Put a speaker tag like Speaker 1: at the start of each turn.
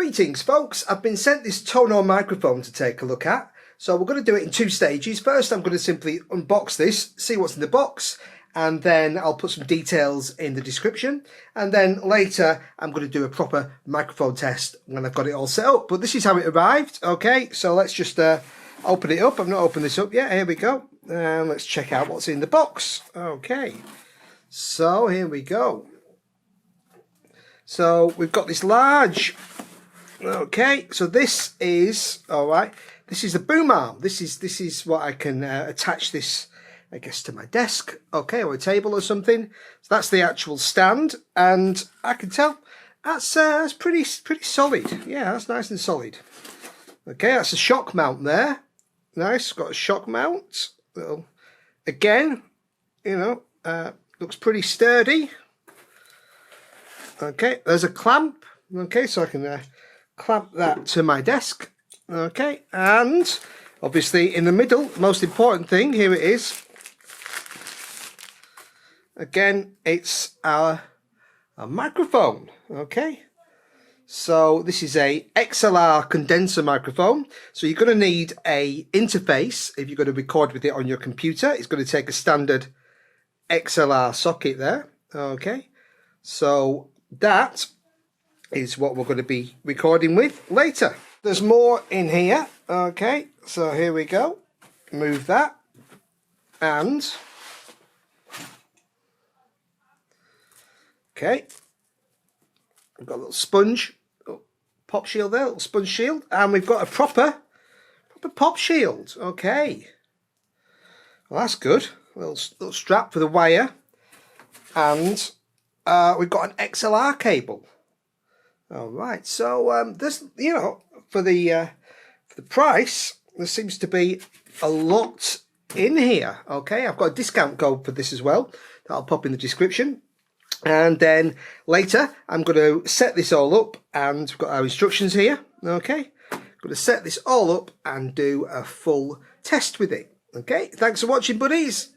Speaker 1: Greetings folks, I've been sent this TONOR microphone to take a look at. So we're going to do it in two stages. First I'm going to simply unbox this, see what's in the box, and then I'll put some details in the description. And then later I'm going to do a proper microphone test when I've got it all set up. But this is how it arrived. Okay, so let's just open it up. I've not opened this up yet. Here we go. And let's check out what's in the box. Okay, so here we go. So we've got this large. Okay, so this is all right. This is the boom arm. This is what I can attach this, I guess, to my desk. Okay, or a table or something. So that's the actual stand, and I can tell that's pretty solid. Yeah, that's nice and solid. Okay, that's a shock mount there. Nice, got a shock mount. Little, again, you know, looks pretty sturdy. Okay, there's a clamp. Okay, so I can clamp that to my desk. Okay, and obviously in the middle, most important thing, here it is. Again, it's our microphone. Okay, so this is a XLR condenser microphone. So you're going to need a interface if you're going to record with it on your computer. It's going to take a standard XLR socket there. Okay, so that is what we're going to be recording with later. There's more in here. Okay, so here we go. Move that, and okay, we've got a little sponge, pop shield there, little sponge shield, and we've got a proper pop shield. Okay, well that's good. A little strap for the wire, and we've got an XLR cable. All right, so this, you know, for the price, there seems to be a lot in here. Okay, I've got a discount code for this as well that I'll pop in the description. And then later, I'm going to set this all up, and we've got our instructions here. Okay, I'm going to set this all up and do a full test with it. Okay, thanks for watching, buddies.